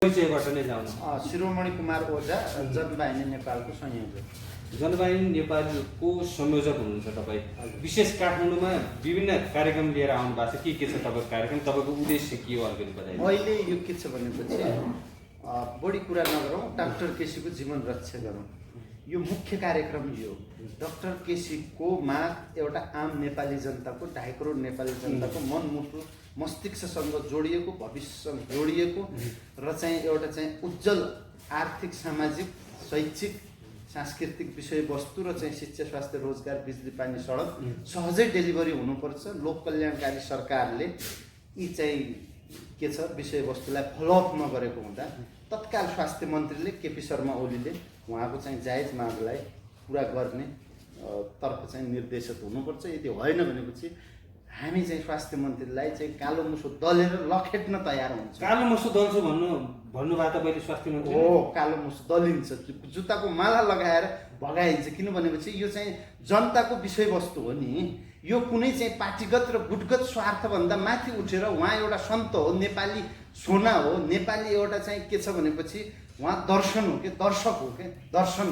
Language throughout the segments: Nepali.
परिचयबाट नै जाउँ। शिरोमणि कुमार ओझा, जनवाहिनी नेपालको संयोजक। जनवाहिनी नेपालको संयोजक हुनुहुन्छ तपाईँ। विशेष काठमाडौँमा विभिन्न कार्यक्रम लिएर आउनु भएको छ। के छ तपाईँको कार्यक्रम, तपाईँको उद्देश्य के हो अलिकति बताइदिनु। अहिले यो के छ भनेपछि बढी कुरा नगरौँ, डाक्टर केसीको जीवन रक्षा गरौँ, यो मुख्य कार्यक्रम यो। डाक्टर केसीको माग एउटा आम नेपाली जनताको 2.5 करोड नेपाली जनताको मनमुटु मस्तिष्कसँग जोडिएको, भविष्यसँग जोडिएको र चाहिँ एउटा चाहिँ उज्जवल आर्थिक, सामाजिक, शैक्षिक, सांस्कृतिक विषयवस्तु र चाहिँ शिक्षा, स्वास्थ्य, रोजगार, बिजुली, पानी, सडक सहजै डेलिभरी हुनुपर्छ। लोक कल्याणकारी सरकारले यी चाहिँ के छ विषयवस्तुलाई फलोअप नगरेको हुँदा तत्काल स्वास्थ्य मन्त्रीले केपी शर्मा ओलीले उहाँको चाहिँ जायज मागलाई पुरा गर्ने तर्फ चाहिँ निर्देशित हुनुपर्छ। यदि होइन भनेपछि हामी चाहिँ स्वास्थ्य मन्त्रीलाई चाहिँ कालो मुसो दलेर लखेट्न तयार हुन्छ। कालो मुसो दल्छु भन्नुभएको तपाईँले स्वास्थ्य मन्त्री हो, कालो मुसो दलिन्छ, जुत्ताको माला लगाएर भगाइन्छ। किन भनेपछि यो चाहिँ जनताको विषयवस्तु हो नि। यो कुनै चाहिँ पार्टीगत र गुटगत स्वार्थभन्दा माथि उठेर उहाँ एउटा सन्त हो, नेपाली सोना हो, नेपाली एउटा चाहिँ के छ भनेपछि उहाँ दर्शन हो के, दर्शक हो के, दर्शन।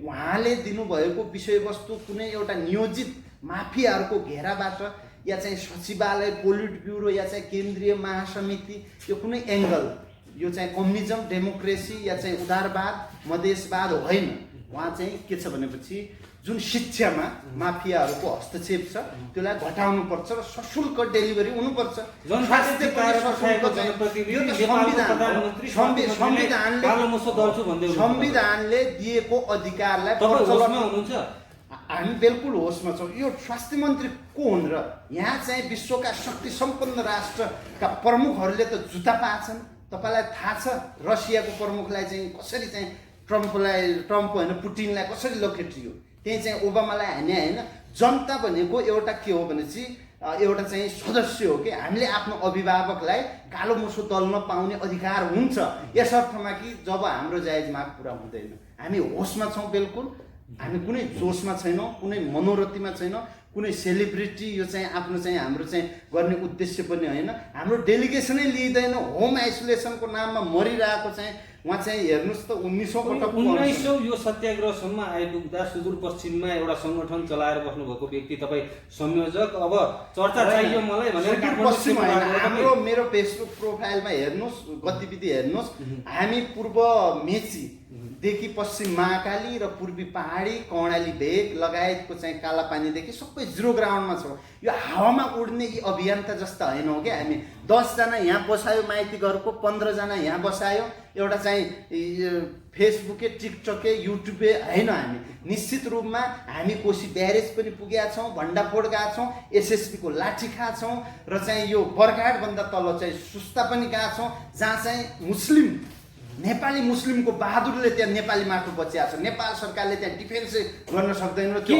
उहाँले दिनुभएको विषयवस्तु कुनै एउटा नियोजित माफियाहरूको घेराबाट या चाहिँ सचिवालय, पोलिट ब्युरो या चाहिँ केन्द्रीय महासमिति, यो कुनै एङ्गल, यो चाहिँ कम्युनिजम, डेमोक्रेसी या चाहिँ उदारवाद, मधेसवाद होइन। उहाँ चाहिँ के छ भनेपछि जुन शिक्षामा माफियाहरूको हस्तक्षेप छ त्यसलाई घटाउनुपर्छ र सशुल्क डेलिभरी हुनुपर्छ। संविधानले दिएको अधिकारलाई हामी बिल्कुल होसमा छौँ। यो स्वास्थ्य मन्त्री को हुन् र यहाँ चाहिँ विश्वका शक्ति सम्पन्न राष्ट्रका प्रमुखहरूले त जुत्ता पाछन्। तपाईँलाई थाहा छ रसियाको प्रमुखलाई चाहिँ कसरी चाहिँ ट्रम्प होइन पुटिनलाई कसरी लखेटियो, त्यही चाहिँ ओबामालाई हाने होइन। जनता भनेको एउटा के हो भनेपछि एउटा चाहिँ सदस्य हो कि हामीले आफ्नो अभिभावकलाई कालो मुसो दल्न पाउने अधिकार हुन्छ, यस अर्थमा कि जब हाम्रो जायज माग पुरा हुँदैन। हामी होसमा छौँ बिल्कुल, हामी कुनै जोसमा छैनौँ, कुनै मनोरथीमा छैनौँ, कुनै सेलिब्रिटी यो चाहिँ आफ्नो चाहिँ हाम्रो चाहिँ गर्ने उद्देश्य पनि होइन। हाम्रो डेलिगेसनै लिइँदैन। होम आइसोलेसनको नाममा मरिरहेको चाहिँ उहाँ चाहिँ हेर्नुहोस् त 1900 यो सत्याग्रहसम्म आइपुग्दा सुदूरपश्चिममा एउटा सङ्गठन चलाएर बस्नुभएको व्यक्ति तपाईँ संयोजक। अब चर्चा चाहियो मलाई भनेर पश्चिम होइन, हाम्रो मेरो फेसबुक प्रोफाइलमा हेर्नुहोस्, गतिविधि हेर्नुहोस्। हामी पूर्व मेची देखि पश्चिम महाकाली र पूर्वी पहाडी, कर्णाली भेग लगायतको चाहिँ कालापानीदेखि सबै जिरो ग्राउन्डमा छौँ। यो हावामा उड्ने यी अभियन्ता जस्ता होइन हो क्या। हामी 10 जना यहाँ बसायो माइती घरको, 15 जना यहाँ बसायो, एउटा चाहिँ फेसबुके, टिकटके, युट्युबे होइन। हामी निश्चित रूपमा हामी कोशी ब्यारेज पनि पुगेका छौँ, भण्डाफोड गएका छौँ, एसएसबीको लाठी खाएको छौँ र चाहिँ यो बरघाटभन्दा तल चाहिँ सुस्ता पनि गएका छौँ, जहाँ चाहिँ मुस्लिम नेपाली मुस्लिमको बहादुरले त्यहाँ नेपाली माटो बचिया छ। नेपाल सरकारले त्यहाँ डिफेन्स गर्न सक्दैन र त्यो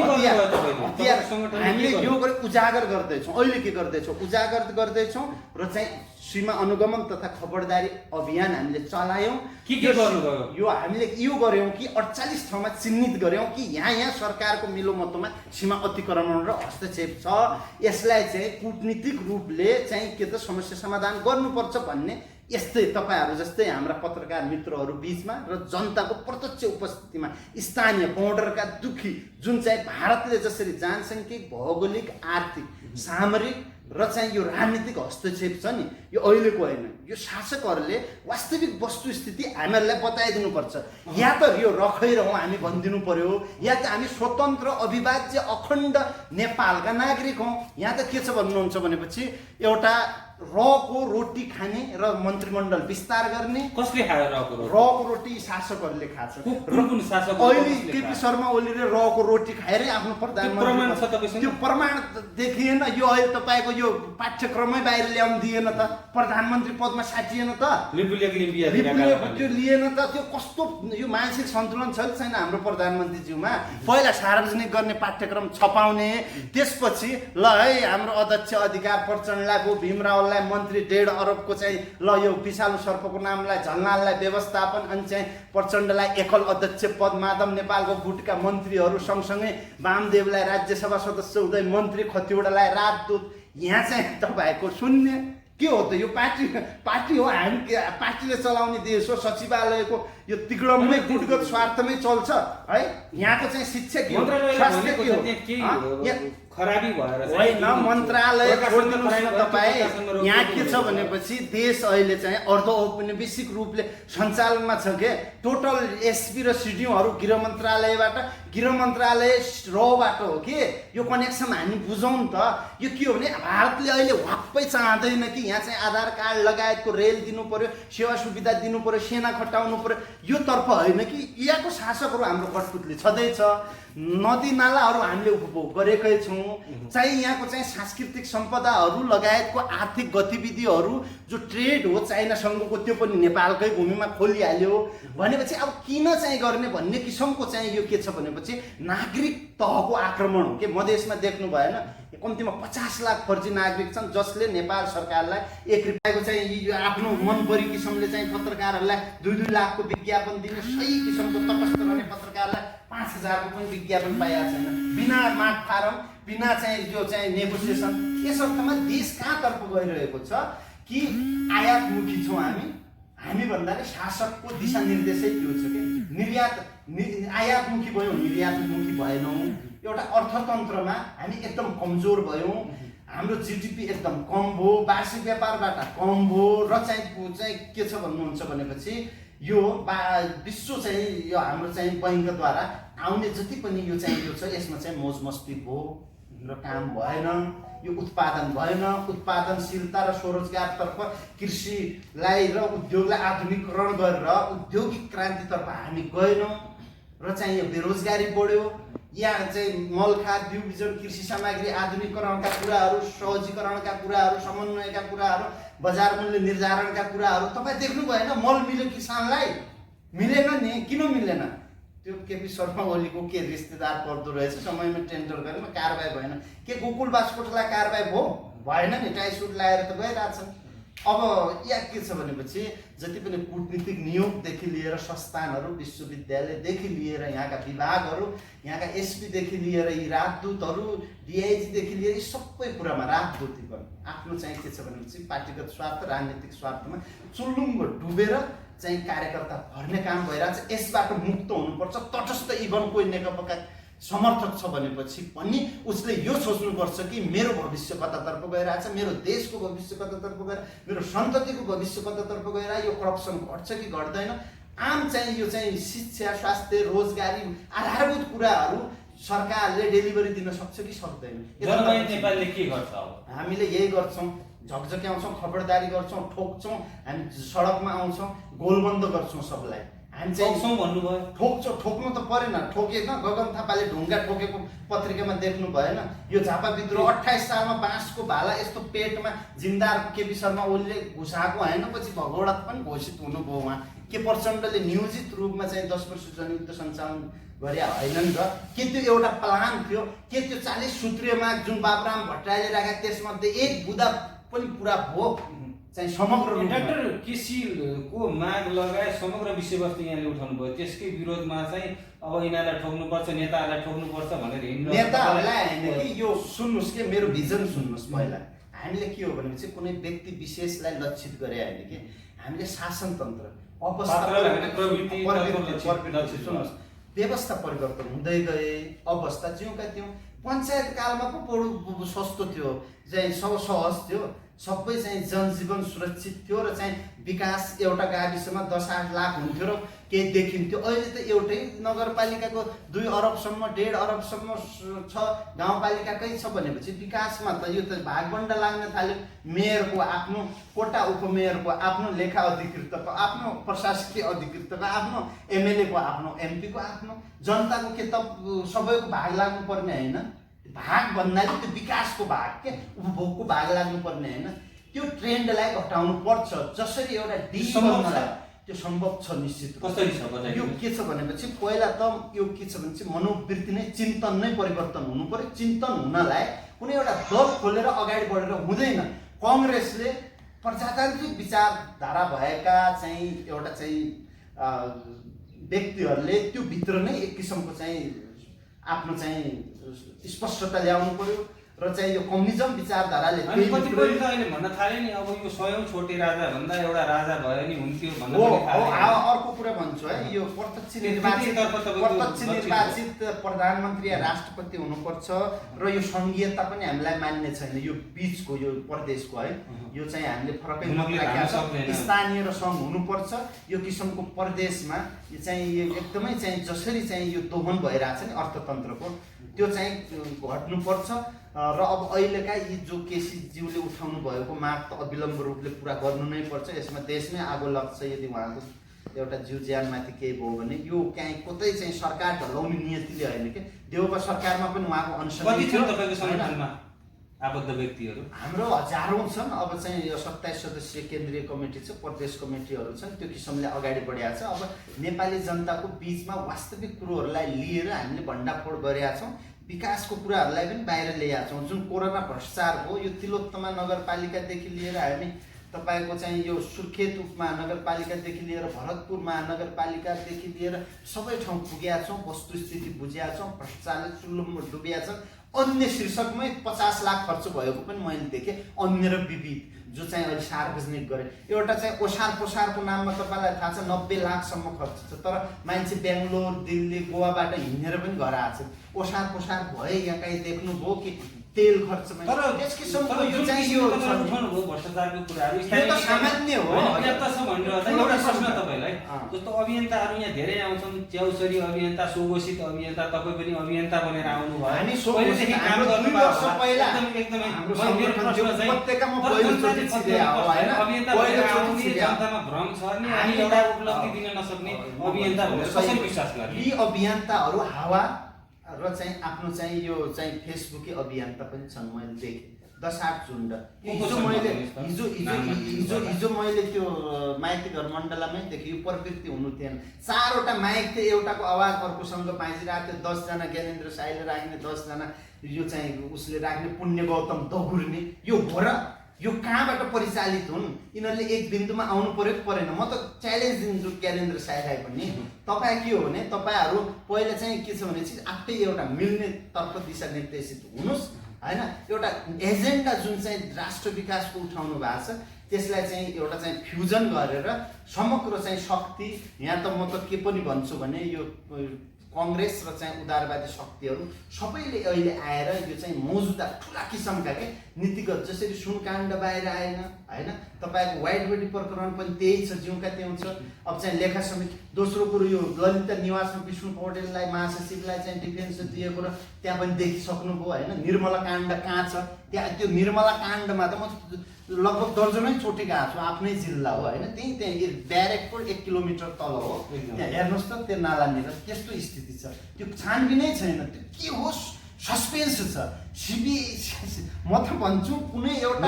हामीले यो गरी उजागर गर्दैछौँ। अहिले के गर्दैछौँ, उजागर गर्दैछौँ र चाहिँ सीमा अनुगमन तथा खबरदारी अभियान हामीले चलायौँ। के गर्नुभयो? यो हामीले यो गऱ्यौँ कि 48 ठाउँमा चिन्हित गऱ्यौँ कि यहाँ सरकारको मिलोमतोमा सीमा अतिक्रमण र हस्तक्षेप छ। यसलाई चाहिँ कूटनीतिक रूपले चाहिँ के त समस्या समाधान गर्नुपर्छ भन्ने यस्तै तपाईँहरू जस्तै हाम्रा पत्रकार मित्रहरू बिचमा र जनताको प्रत्यक्ष उपस्थितिमा स्थानीय बोर्डरका दुखी जुन चाहिँ भारतले जसरी जनसाङ्ख्यिक, भौगोलिक, आर्थिक, सामरिक र चाहिँ यो राजनीतिक हस्तक्षेप छ नि, यो अहिलेको होइन। यो शासकहरूले वास्तविक वस्तुस्थिति हामीहरूलाई बताइदिनुपर्छ। या त यो रखैरहँ हामी भनिदिनु पर्यो, या त हामी स्वतन्त्र, अविभाज्य, अखण्ड नेपालका नागरिक हौँ। यहाँ त के छ भन्नुहुन्छ भनेपछि एउटा रको रोटी खाने र मन्त्रीमण्डल विस्तार गर्ने। कसले खायो रको रोटी? शासकहरूले खान्छ। अहिले केपी शर्मा ओलीले रको रोटी खाएरै आफ्नो प्रधानमन्त्री, त्यो प्रमाण देखिएन। यो अहिले तपाईँको यो पाठ्यक्रमै बाहिर ल्याउनु दिएन त, प्रधानमन्त्री पदमा साटिएन त, त्यो लिएन त। त्यो कस्तो यो मानसिक सन्तुलन छ कि छैन हाम्रो प्रधानमन्त्रीज्यूमा? पहिला सार्वजनिक गर्ने पाठ्यक्रम छपाउने, त्यसपछि ल है हाम्रो अध्यक्ष अधिकार प्रचण्डलाई भो भीमरावलाई मन्त्री 1.5 अरबको चाहिँ ल यो विषालु सर्पको नामलाई झलनाललाई व्यवस्थापन, अनि चाहिँ प्रचण्डलाई एकल अध्यक्ष पद, माधव नेपालको गुटका मन्त्रीहरू सँगसँगै वामदेवलाई राज्यसभा सदस्य हुँदै मन्त्री, खतिवडालाई राजदूत। यहाँ चाहिँ तपाईँको शून्य के हो त यो पार्टी हो, हामी पार्टीले चलाउने देश हो, सचिवालयको यो तिग्रममै गुटगत स्वार्थमै चल्छ है। यहाँको चाहिँ शिक्षा के हो, स्वास्थ्य के हो, खराबी भएर होइन मन्त्रालय छोडिदिनुहोस् न तपाईँ। यहाँ के छ भनेपछि देश अहिले चाहिँ अर्ध औपनिवेशिक रूपले सञ्चालनमा छ के। टोटल एसपी र सिडिओहरू गृह मन्त्रालयबाट, गृह मन्त्रालय रबाट हो कि यो कनेक्सन हामी बुझौँ त। यो के हो भने भारतले अहिले वाप्पै चाहँदैन कि यहाँ चाहिँ आधार कार्ड लगायतको रेल दिनु पर्यो, सेवा सुविधा दिनु पर्यो, सेना खटाउनु पर्यो, यो तर्फ होइन कि। यहाँको शासकहरू हाम्रो कठपुतली छँदैछ, नदी नालाहरू हामीले उपभोग गरेकै छौँ, चाहिँ यहाँको चाहिँ सांस्कृतिक सम्पदाहरू लगायतको आर्थिक गतिविधिहरू जो ट्रेड हो चाइनासँगको त्यो पनि नेपालकै भूमिमा खोलिहाल्यो भनेपछि अब किन चाहिँ गर्ने भन्ने किसिमको चाहिँ यो के छ भनेपछि नागरिक तहको आक्रमण हो कि। मधेसमा देख्नु भएन, कम्तीमा 50 लाख फर्जी नागरिक छन् जसले नेपाल सरकारलाई 1 रुपियाँको चाहिँ यो आफ्नो मनपरी किसिमले चाहिँ पत्रकारहरूलाई 2-2 लाखको विज्ञापन दिने, सही किसिमको तटस्थ रहने पत्रकारलाई 5000 को पनि विज्ञापन पाएको छैन, बिना माग फारम, बिना चाहिँ जो चाहिँ नेगोसिएसन। यस अर्थमा देश कहाँतर्फ गइरहेको छ कि आयातमुखी छौँ हामी भन्नाले शासकको दिशानिर्देशै त्यो छ कि आयातमुखी भयौँ, निर्यातमुखी भएनौँ। एउटा अर्थतन्त्रमा हामी एकदम कमजोर भयौँ, हाम्रो जिडिपी एकदम कम भयो, वार्षिक व्यापारबाट कम भयो र चाहिँ के छ भन्नुहुन्छ भनेपछि यो विश्व चाहिँ यो हाम्रो चाहिँ बैंकद्वारा आउने जति पनि यो चाहिँ यो छ यसमा चाहिँ मोज मस्ती भयो र काम भएन, यो उत्पादन भएन। उत्पादनशीलता र स्वरोजगारतर्फ कृषिलाई र उद्योगलाई आधुनिकीकरण गरेर औद्योगिक क्रान्तितर्फ हामी गएनौँ र चाहिँ यो बेरोजगारी बढ्यो। यहाँ चाहिँ मलखाद, बिउ बिजन, कृषि सामग्री आधुनिकीकरणका कुराहरू, सहजीकरणका कुराहरू, समन्वयका कुराहरू, बजार मूल्य निर्धारणका कुराहरू तपाईँ देख्नु भएन। मल मिल्यो किसानलाई, मिलेन नि, किन मिलेन? त्यो केपी शर्मा ओलीको के रिश्तेदार पर्दो रहेछ, समयमा टेन्डर गरेर कारबाही भएन। के गोकुल बास्कोटलाई कारबाही भयो? भएन नि, टाई सुट लगाएर त गइरहेछन्। अब यहाँ के छ भनेपछि जति पनि कूटनीतिक नियोगदेखि लिएर संस्थानहरू, विश्वविद्यालयदेखि लिएर यहाँका विभागहरू, यहाँका एसपीदेखि लिएर यी राजदूतहरू, डिआइजीदेखि लिएर यी सबै कुरामा राजदूती पनि आफ्नो चाहिँ के छ भनेपछि पार्टीगत स्वार्थ, राजनीतिक स्वार्थमा चुल्लुङ्ग डुबेर चाहिँ कार्यकर्ता भर्ने काम भइरहेछ। यसबाट मुक्त हुनुपर्छ। तटस्थ इभन कोही नेकपाका समर्थक छ भनेपछि पनि उसले यो सोच्नुपर्छ कि मेरो भविष्य कतातर्फ गइरहेछ, मेरो देशको भविष्य कतातर्फ गएर, मेरो सन्ततिको भविष्य कतातर्फ गएर, यो करप्सन घट्छ कि घट्दैन। आम चाहिँ यो चाहिँ शिक्षा, स्वास्थ्य, रोजगारी आधारभूत कुराहरू सरकारले डेलिभरी दिन सक्छ कि सक्दैन? नेपालले के गर्छ? अब हामीले यही गर्छौँ, झकझक्याउँछौँ, खबरदारी गर्छौँ, ठोक्छौँ, हामी सडकमा आउँछौँ, गोलबन्द गर्छौँ सबलाई। हामी चाहिँ भन्नुभयो, ठोक्नु त परेन, ठोकेन। गगन थापाले ढुङ्गा ठोकेको पत्रिकामा देख्नु भएन? यो झापा विद्रोह 28 सालमा बाँसको भाला यस्तो पेटमा जिमदार केपी शर्मा ओलीले घुसाएको होइन, पछि भगौडा पनि घोषित हुनुभयो उहाँ। के प्रचण्डले नियोजित रूपमा चाहिँ 10 वर्ष जनयुद्ध सञ्चालन गरे होइनन् र के त्यो एउटा प्लान थियो? के त्यो 40 सूत्रीय माग जुन बाबुराम भट्टराईले राखे त्यसमध्ये एक बुँदा पनि पुरा भयो? चाहिँ समग्र डाक्टर केसीको माग लगायत समग्र विषयवस्तु यहाँले उठाउनु भयो, त्यसकै विरोधमा चाहिँ अब यिनीहरूलाई ठोक्नुपर्छ, नेताहरूलाई ठोक्नुपर्छ भनेर नेताहरूलाई होइन कि यो सुन्नुहोस् के, मेरो भिजन सुन्नुहोस्। पहिला हामीले के हो भनेपछि कुनै व्यक्ति विशेषलाई लक्षित गरे होइन कि हामीले शासनतन्त्र सुन्नुहोस्, व्यवस्था परिवर्तन हुँदै गए, अवस्था ज्यूका त्यौँ। पञ्चायत कालमा पो सस्तो थियो, चाहिँ सहज थियो, सबै चाहिँ जनजीवन सुरक्षित थियो र चाहिँ विकास एउटा गाविसमा 10-8 लाख हुन्थ्यो र केही देखिन्थ्यो। अहिले त एउटै नगरपालिकाको 2 अरबसम्म 1.5 अरबसम्म छ, गाउँपालिकाकै छ भनेपछि विकासमा त यो त भागबन्डा लाग्न थाल्यो। मेयरको आफ्नो कोटा, उपमेयरको आफ्नो, लेखा अधिकृतको आफ्नो, प्रशासकीय अधिकृतको आफ्नो, एमएलएको आफ्नो, एमपीको आफ्नो, जनताको के त सबैको भाग लाग्नुपर्ने होइन? भाग भन्नाले त्यो विकासको भाग के उपभोगको भाग लाग्नुपर्ने होइन? त्यो ट्रेन्डलाई घटाउनु पर्छ। जसरी एउटा डिसम्बरलाई त्यो सम्भव छ निश्चित। कसरी छ बताइए? यो के छ भनेपछि पहिला त यो के छ भनेपछि मनोवृत्ति नै, चिन्तन नै परिवर्तन हुनु पर्यो। चिन्तन हुनलाई कुनै एउटा दल खोलेर अगाडि बढेर हुँदैन। कङ्ग्रेसले प्रजातान्त्रिक विचारधारा भएका चाहिँ एउटा चाहिँ व्यक्तिहरूले त्यो भित्र नै एक किसिमको चाहिँ आफ्नो चाहिँ स्पष्टता ल्याउनु पर्यो र र चाहिँ यो कम्युनिजम विचारधाराले अनि कतिपय त अहिले भन्न थाले नि अब यो 100औं छोटे राजा भन्दा एउटा राजा भयो नि हुन्थ्यो भन्न पनि थाले। अर्को कुरा भन्छु है, यो प्रत्यक्ष निर्वाचित प्रधानमन्त्री या राष्ट्रपति हुनुपर्छ र यो संघीयता पनि हामीलाई मान्ने छैन, यो बीचको यो प्रदेशको है, यो चाहिँ हामीले फरकै स्थानीय र सङ्घ हुनुपर्छ। यो किसिमको प्रदेशमा यो चाहिँ यो एकदमै चाहिँ जसरी चाहिँ यो दोहन भइरहेछ नि अर्थतन्त्रको, त्यो चाहिँ घट्नुपर्छ। र अब अहिलेका यी जो केसीज्यूले उठाउनु भएको माग त अविलम्ब रूपले पुरा गर्नु नै पर्छ। यसमा देशमै आगो लाग्छ यदि उहाँको एउटा जीव ज्यानमाथि केही भयो भने। यो कहीँ कतै चाहिँ सरकार ढलाउने नियतिले होइन कि, देउपा सरकारमा पनि उहाँको अनुसन्धानमा आबद्ध व्यक्तिहरू हाम्रो हजारौं छन्। अब चाहिँ यो 27 सदस्यीय केन्द्रीय कमिटी छ, प्रदेश कमिटीहरू छन्, त्यो किसिमले अगाडि बढाएको छ। अब नेपाली जनताको बीचमा वास्तविक कुरोहरूलाई लिएर हामीले भण्डाफोड गरेका छौँ, विकासको कुराहरूलाई पनि बाहिर ल्याएका छौँ। जुन कोरोना भ्रष्टाचार हो, यो तिलोत्तमा नगरपालिकादेखि लिएर हामी तपाईँको चाहिँ यो सुर्खेत उपमहानगरपालिकादेखि लिएर भरतपुर महानगरपालिकादेखि लिएर सबै ठाउँ पुगेका छौँ, वस्तुस्थिति बुझेका छौँ, भ्रष्टाचारले चुल्लुममा डुबेका छन्। अन्य शीर्षकमै 50 लाख खर्च भएको पनि मैले देखेँ, अन्य र विविध, जो चाहिँ अहिले सार्वजनिक गरे। एउटा चाहिँ ओसार पोसारको नाममा तपाईँलाई थाहा छ 90 लाखसम्म खर्च छ, तर मान्छे बेङ्गलोर दिल्ली गोवाबाट हिँडेर पनि घर आएको छ। ओसार पोसार भए यहाँ कहीँ देख्नुभयो कि तेल खर्चमा? तर त्यस किसिमको यो चाहिँ यो भ्रष्टाचारको कुराहरू सामान्य हो। पर्याप्त छ भनेर एउटा प्रश्न तपाईँलाई, जस्तो अभियन्ताहरू यहाँ धेरै आउँछन्, च्याउसरी अभियन्ता, सुघोषित अभियन्ता, तपाईँ पनि अभियन्ता बनेर आउनु भयो, हामी पहिलेदेखि काम गर्नु वर्ष पहिला एकदमै हाम्रो उपत्यकामा पहिलोचोटि छिर्या हो हैन, पहिलोचोटि छिर्या। जनतामा भ्रम छ नि अनि एउटा उपलब्धि दिन नसक्ने अभियन्ता भनेर कसरी विश्वास गर्ने? यी अभियन्ताहरू हावा र चाहिँ आफ्नो चाहिँ यो चाहिँ फेसबुकी अभियन्ता पनि छन्, मैले देखेँ 10-8 झुन्ड। हिजो मैले त्यो माइती घर मण्डलामै देखेँ, यो प्रवृत्ति हुनु थिएन। 4वटा माइक थियो, एउटाको आवाज अर्कोसँग बाँचिरहेको थियो, 10 जना ज्ञानेन्द्र साईले राख्ने, 10 जना यो चाहिँ उसले राख्ने, पुण्य गौतम दगुर्ने। यो हो र यो कहाँबाट परिचालित हुन्? यिनीहरूले एक बिन्दुमा आउनु पर्यो कि परेन? म त च्यालेन्ज दिन्छु ज्ञानेन्द्र साईलाई पनि, तपाईँ के हो भने तपाईँहरू पहिला चाहिँ के छ भने चाहिँ आफै एउटा मिल्ने तर्फ दिशा निर्देशित हुनुहोस् हैन। एउटा एजेन्डा जुन चाहिँ राष्ट्र विकासको उठाउनु भएको छ, त्यसलाई चाहिँ एउटा चाहिँ फ्युजन गरेर समग्र चाहिँ शक्ति, यहाँ त म त के पनि भन्छु भने यो कांग्रेस र चाहिँ उदारवादी शक्तिहरू सबैले अहिले आएर यो चाहिँ मौजुदा ठुला किसिमका के नीतिगत, जसरी सुनकाण्ड बाहिर आएन हैन, तपाईको व्हाइट बडी प्रकरण पनि त्यही छ, जिउका त्यही छ। अब चाहिँ लेखा समिति, दोस्रो कुरो यो ललिता निवासमा विष्णु पौडेललाई महासचिवलाई चाहिँ डिफेन्स दिएको र त्यहाँ पनि देखिसक्नुभयो हैन। निर्मला काण्ड कहाँ छ? त्यहाँ त्यो निर्मला काण्डमा त म लगभग दर्जनै चोटि गएको छु, आफ्नै जिल्ला हो हैन। त्यही ब्यारेकको 1 किलोमिटर तल हो, त्यहाँ हेर्नुहोस् त त्यो नालानिर त्यस्तो स्थिति छ। त्यो छानबिनै छैन, त्यो के होस् सस्पेन्स छ। म त भन्छु कुनै एउटा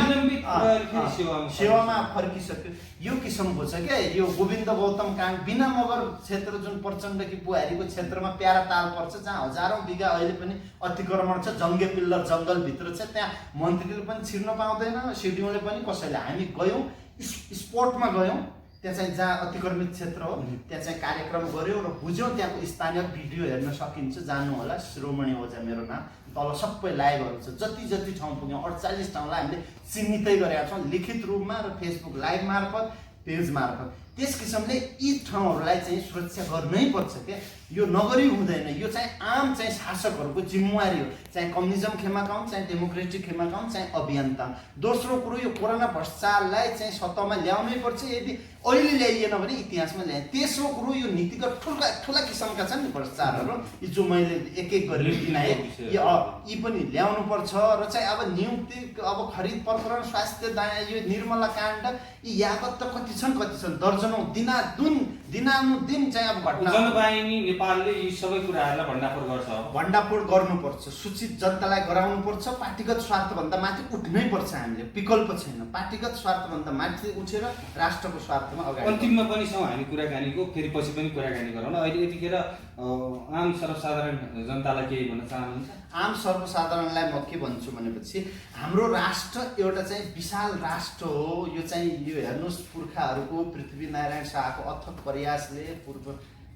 सेवामा फर्किसक्यो यो किसिमको छ क्या। यो गोविन्द गौतम काण्ड, बिना मगर क्षेत्र जुन प्रचण्ड कि बुहारीको क्षेत्रमा प्यारा ताल पर्छ, जहाँ हजारौं बिघा अहिले पनि अतिक्रमण छ, जङ्गे पिल्लर जङ्गलभित्र छ, त्यहाँ मन्त्रीले पनि छिर्न पाउँदैन, सिडिओले पनि कसैले। हामी गयौँ, स्पोर्टमा गयौँ, त्यहाँ चाहिँ जहाँ अतिक्रमित क्षेत्र हो त्यहाँ चाहिँ कार्यक्रम गऱ्यौँ र बुझ्यौँ। त्यहाँको स्थानीय भिडियो हेर्न सकिन्छ, जान्नु होला, शिरोमणि ओझा मेरो नाम, तल सबै लाइभहरू छ। जति ठाउँ पुग्यौँ, 48 ठाउँलाई हामीले चिन्हितै गरेका छौँ, लिखित रूपमा र फेसबुक लाइभ मार्फत, पेज मार्फत। त्यस किसिमले यी ठाउँहरूलाई चाहिँ सुरक्षा गर्नै पर्छ क्या, यो नगरी हुँदैन। यो चाहिँ आम चाहिँ शासकहरूको जिम्मेवारी हो, चाहे कम्युनिजम खेमाकाउँ, चाहे डेमोक्रेटिक खेमाकाउँ, चाहे अभियन्ता। दोस्रो कुरो, यो कोरोना भ्रष्टाचारलाई चाहिँ सतहमा ल्याउनै पर्छ, यदि अहिले ल्याइएन भने इतिहासमा ल्याए। तेस्रो कुरो, यो नीतिगत ठुला किसिमका छन् नि भ्रष्टाचारहरू, यी जो मैले एक गरेर गिनाएँ, यी पनि ल्याउनु पर्छ। र चाहिँ अब नियुक्ति, अब खरिद प्रकरण, स्वास्थ्य यो निर्मला काण्ड, यी यावत त कति छन् दर्जनौं दिनानुदिन चाहिँ अब घटना। जनवाहिनी नेपालले यी सबै कुराहरूलाई भण्डाफोड गर्छ, भण्डाफोड गर्नुपर्छ, सूचित जनतालाई गराउनुपर्छ। पार्टीगत स्वार्थभन्दा माथि उठ्नै पर्छ, हामीले विकल्प छैन। पार्टीगत स्वार्थभन्दा माथि उठेर राष्ट्रको स्वार्थमा अगाडि। अन्तिममा पनि छौँ हामी कुराकानीको, फेरि पछि पनि कुराकानी गरौँ न। अहिले यतिखेर आम सर्वसाधारण जनतालाई केही भन्न चाहनुहुन्छ? आम सर्वसाधारणलाई म के भन्छु भनेपछि, हाम्रो राष्ट्र एउटा चाहिँ विशाल राष्ट्र हो। यो चाहिँ यो हेर्नुहोस्, पुर्खाहरूको पृथ्वीनारायण शाहको अथक प्रयासले, पूर्व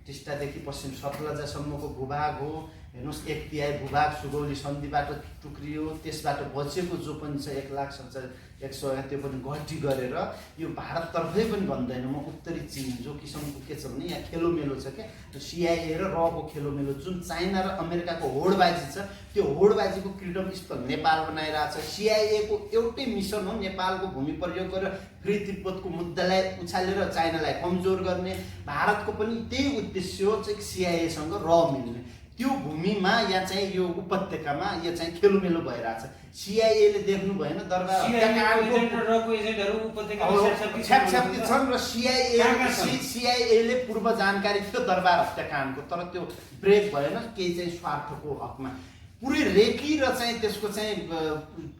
टिस्टादेखि पश्चिम सतलजासम्मको भूभाग हो। हेर्नुहोस् 1/3 भूभाग सुगौली सन्धिबाट टुक्रियो, त्यसबाट बचेको जो पनि छ 1,47,100 त्यो पनि घटी गरेर यो भारततर्फै पनि भन्दैन म, उत्तरी चीन जो किसिमको के छ भने यहाँ खेलोमेलो छ क्या, CIA र रको खेलोमेलो, जुन चाइना र अमेरिकाको होडबाजी छ त्यो होडबाजीको क्रीडम स्थल नेपाल बनाइरहेछ। CIA को एउटै मिसन हो नेपालको भूमि प्रयोग गरेर फ्री तिब्बतको मुद्दालाई उछालेर चाइनालाई कमजोर गर्ने। भारतको पनि त्यही उद्देश्य हो चाहिँ CIA सँग मिल्ने। त्यो भूमिमा यहाँ चाहिँ यो उपत्यकामा यो चाहिँ खेलोमेलो भइरहेछ। CIA ले देख्नु भएन दरबार छन् र CIA ले पूर्व जानकारी थियो दरबार हत्याकाण्डको, तर त्यो ब्रेक भएन केही चाहिँ स्वार्थको हकमा। पुरै रेकी र चाहिँ त्यसको चाहिँ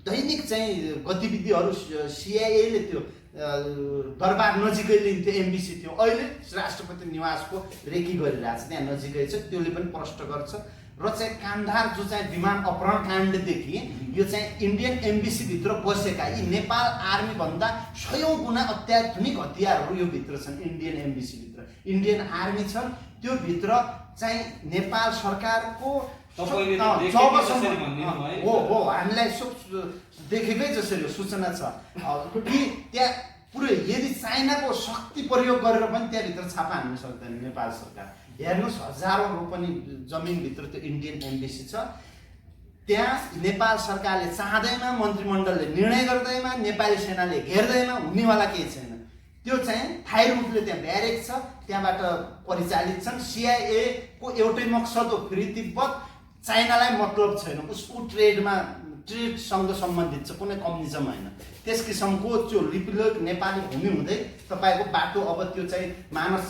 दैनिक चाहिँ गतिविधिहरू CIA ले त्यो दरबार नजिकै लिन्थ्यो, MBC थियो, अहिले राष्ट्रपति निवासको रेकी गरिरहेछ त्यहाँ नजिकै छ, त्यसले पनि प्रष्ट गर्छ। र चाहिँ कान्धार जो चाहिँ विमान अपहरण काण्डदेखि यो चाहिँ इन्डियन MBC भित्र बसेका यी नेपाल आर्मी भन्दा 100औं गुणा अत्याधुनिक हतियारहरू यो भित्र छन्। इन्डियन MBC भित्र इन्डियन आर्मी छन्, त्यो भित्र चाहिँ नेपाल सरकारको हामीलाई देखेकै जसरी सूचना छ कि त्यहाँ पुरै यदि चाइनाको शक्ति प्रयोग गरेर पनि त्यहाँभित्र छापा हान्न सक्दैन नेपाल सरकार। हेर्नुहोस् हजारौं रोपनी जमिनभित्र त्यो इन्डियन MBC छ, त्यहाँ नेपाल सरकारले चाहँदैमा, मन्त्रीमण्डलले निर्णय गर्दैमा, नेपाली सेनाले घेर्दैमा हुनेवाला केही छैन। त्यो चाहिँ थाई रूपले त्यहाँ ब्यारेक छ, त्यहाँबाट परिचालित छन्। CIA को एउटै मकसद हो फ्री तिब्बत, चाइनालाई मतलब छैन, उसको ट्रेडसँग सम्बन्धित छ, कुनै कम्युनिजम होइन। त्यस किसिमको त्यो रिपिलोक नेपाली भूमि हुँदै तपाईँको बाटो अब त्यो चाहिँ मानस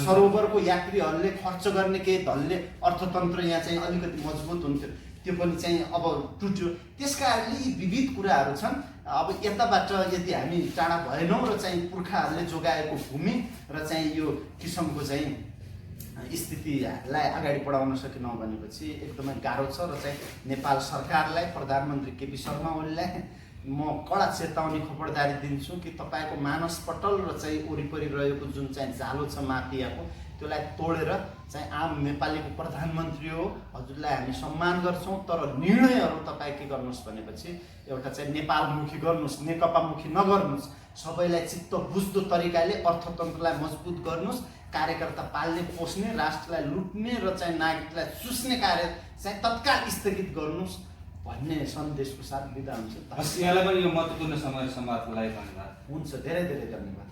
सरोवरको यात्रीहरूले खर्च गर्ने केही धनले अर्थतन्त्र यहाँ चाहिँ अलिकति मजबुत हुन्थ्यो, त्यो पनि चाहिँ अब टुट्यो। त्यसकारणले यी विविध कुराहरू छन्। अब यताबाट यदि हामी टाढा भएनौँ र चाहिँ पुर्खाहरूले जोगाएको भूमि र चाहिँ यो किसिमको चाहिँ स्थितिलाई अगाडि बढाउन सकेनौँ भनेपछि एकदमै गाह्रो छ। र चाहिँ नेपाल सरकारलाई, प्रधानमन्त्री KP शर्मा ओलीलाई म कडा चेतावनी खबरदारी दिन्छु कि तपाईँको मानसपटल र चाहिँ वरिपरि रहेको जुन चाहिँ जालो छ माफियाको, त्यसलाई तोडेर चाहिँ आम नेपालीको प्रधानमन्त्री हो, हजुरलाई हामी सम्मान गर्छौँ, तर निर्णयहरू तपाईँ के गर्नुहोस् भनेपछि एउटा चाहिँ नेपालमुखी गर्नुहोस्, नेकपामुखी नगर्नुहोस्, सबैलाई चित्त बुझ्दो तरिकाले अर्थतन्त्रलाई मजबुत गर्नुहोस्, कार्यकर्ता पाल्ने पोस्ने, राष्ट्रलाई लुट्ने र चाहिँ नागरिकलाई चुस्ने कार्य चाहिँ तत्काल स्थगित गर्नुहोस् भन्ने सन्देशको साथ बिदा हुन्छ। यहाँलाई पनि यो महत्त्वपूर्ण समय समाजको लागि धन्यवाद। हुन्छ, धेरै धेरै धन्यवाद।